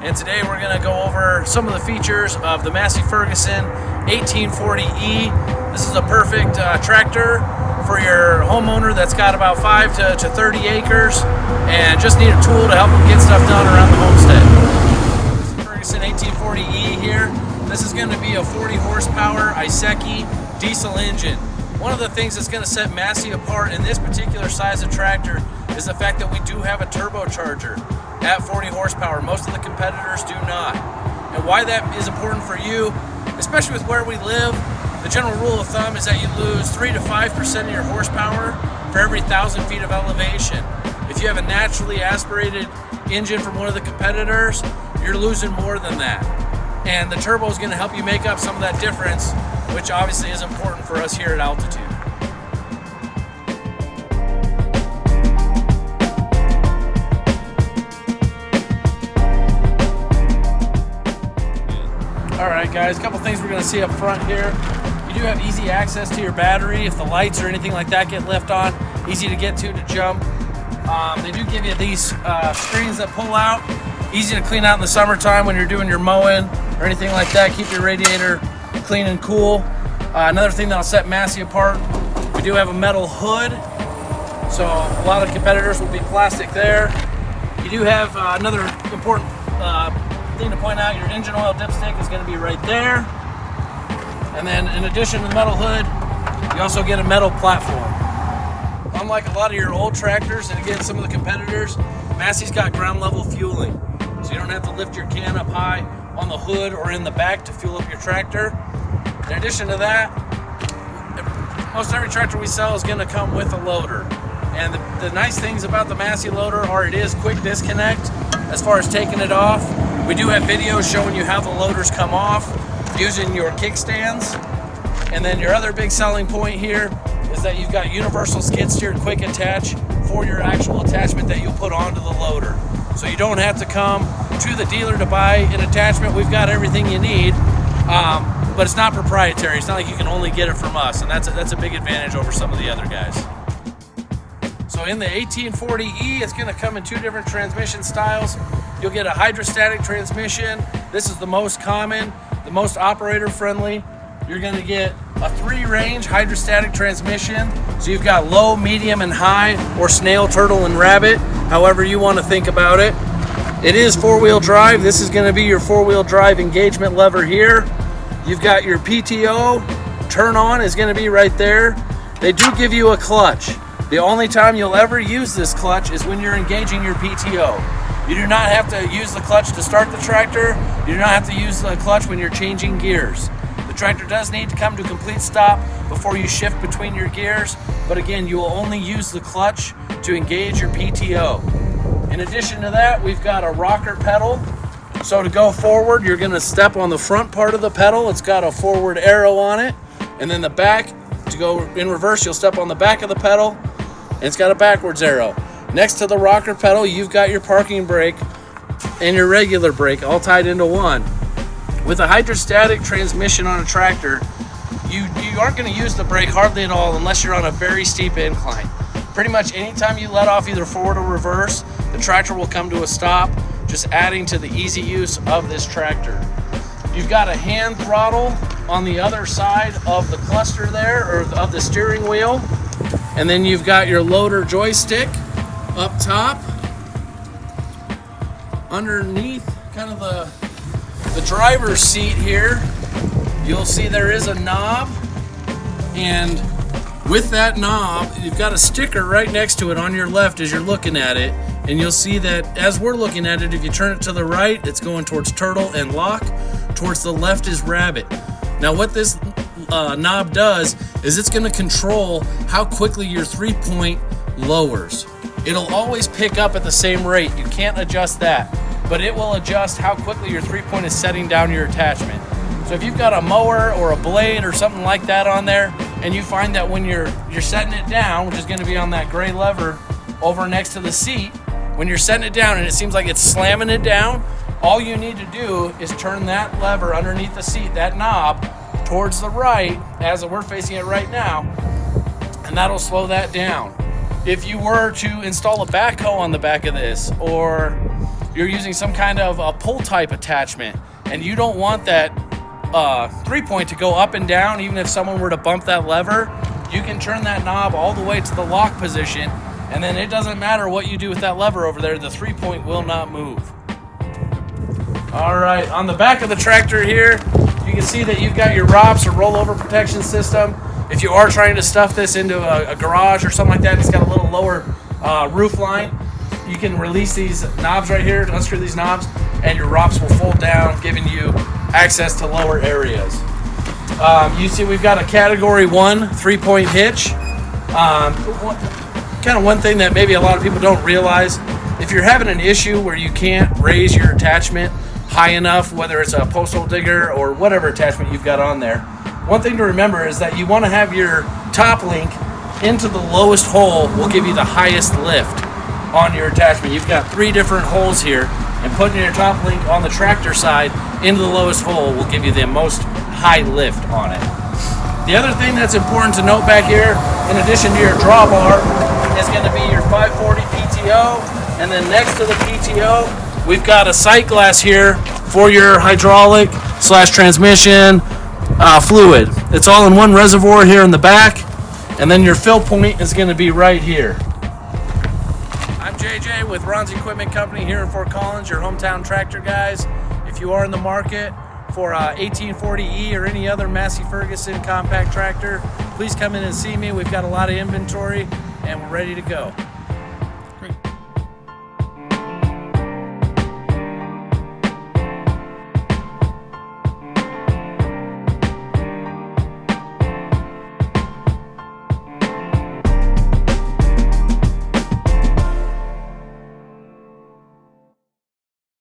and today we're going to go over some of the features of the Massey Ferguson 1840E. This is a perfect tractor for your homeowner that's got about 5 to 30 acres and just need a tool to help them get stuff done around the homestead. Ferguson 1840E here. This is going to be a 40 horsepower Iseki diesel engine. One of the things that's going to set Massey apart in this particular size of tractor is the fact that we do have a turbocharger at 40 horsepower. Most of the competitors do not. And why that is important for you, especially with where we live, the general rule of thumb is that you lose 3 to 5% of your horsepower for every 1,000 feet of elevation. If you have a naturally aspirated engine from one of the competitors, you're losing more than that. And the turbo is going to help you make up some of that difference, which obviously is important for us here at altitude. Alright guys, a couple things we're going to see up front here. You do have easy access to your battery if the lights or anything like that get left on. Easy to get to jump. They do give you these screens that pull out. Easy to clean out in the summertime when you're doing your mowing or anything like that. Keep your radiator clean and cool. Another thing that'll set Massey apart, we do have a metal hood. So a lot of competitors will be plastic there. You do have another important thing to point out, your engine oil dipstick is going to be right there. And then in addition to the metal hood, you also get a metal platform. Unlike a lot of your old tractors, and again some of the competitors, Massey's got ground level fueling. So you don't have to lift your can up high on the hood or in the back to fuel up your tractor. In addition to that, most every tractor we sell is going to come with a loader. And the nice things about the Massey loader are it is quick disconnect as far as taking it off. We do have videos showing you how the loaders come off using your kickstands. And then your other big selling point here is that you've got universal skid steer quick attach for your actual attachment that you'll put onto the loader. So you don't have to come to the dealer to buy an attachment. We've got everything you need, but it's not proprietary. It's not like you can only get it from us, and that's a big advantage over some of the other guys. So in the 1840E, it's going to come in 2 different transmission styles. You'll get a hydrostatic transmission. This is the most common, the most operator friendly. You're going to get a 3-range hydrostatic transmission. So you've got low, medium, and high, or snail, turtle, and rabbit, however you want to think about it. It is 4-wheel drive. This is going to be your 4-wheel drive engagement lever here. You've got your PTO turn on is going to be right there. They do give you a clutch. The only time you'll ever use this clutch is when you're engaging your PTO. You do not have to use the clutch to start the tractor. You do not have to use the clutch when you're changing gears. The tractor does need to come to a complete stop before you shift between your gears, but again, you will only use the clutch to engage your PTO. In addition to that, we've got a rocker pedal. So to go forward, you're going to step on the front part of the pedal. It's got a forward arrow on it. And then the back, to go in reverse, you'll step on the back of the pedal, and it's got a backwards arrow. Next to the rocker pedal, you've got your parking brake and your regular brake all tied into one. With a hydrostatic transmission on a tractor, you aren't going to use the brake hardly at all unless you're on a very steep incline. Pretty much anytime you let off either forward or reverse, the tractor will come to a stop, just adding to the easy use of this tractor. You've got a hand throttle on the other side of the cluster there, or of the steering wheel. And then you've got your loader joystick up top. Underneath kind of the driver's seat here, you'll see there is a knob, and with that knob, you've got a sticker right next to it on your left as you're looking at it, and you'll see that as we're looking at it, if you turn it to the right, it's going towards turtle and lock, towards the left is rabbit. Now what this knob does is it's going to control how quickly your 3-point lowers. It'll always pick up at the same rate. You can't adjust that, but it will adjust how quickly your 3-point is setting down your attachment. So if you've got a mower or a blade or something like that on there, and you find that when you're setting it down, which is going to be on that gray lever over next to the seat, when you're setting it down and it seems like it's slamming it down, all you need to do is turn that lever underneath the seat, that knob, towards the right, as we're facing it right now, and that'll slow that down. If you were to install a backhoe on the back of this, or you're using some kind of a pull type attachment, and you don't want that 3-point to go up and down. Even if someone were to bump that lever, you can turn that knob all the way to the lock position, and then it doesn't matter what you do with that lever over there, the 3-point will not move. All right, on the back of the tractor here, you can see that you've got your ROPS or rollover protection system. If you are trying to stuff this into a garage or something like that, it's got a little lower roof line, you can release these knobs right here, unscrew these knobs, and your ROPS will fold down, giving you access to lower areas. You see we've got a category 1 3-point hitch. Kind of one thing that maybe a lot of people don't realize, if you're having an issue where you can't raise your attachment high enough, whether it's a post hole digger or whatever attachment you've got on there, one thing to remember is that you want to have your top link into the lowest hole will give you the highest lift on your attachment. You've got 3 different holes here, and putting your top link on the tractor side into the lowest hole will give you the most high lift on it. The other thing that's important to note back here, in addition to your drawbar, is going to be your 540 PTO, and then next to the PTO, we've got a sight glass here for your hydraulic / transmission fluid. It's all in one reservoir here in the back, and then your fill point is going to be right here. I'm JJ with Ron's Equipment Company here in Fort Collins, your hometown tractor guys. If you are in the market for 1840E or any other Massey Ferguson compact tractor, please come in and see me. We've got a lot of inventory and we're ready to go.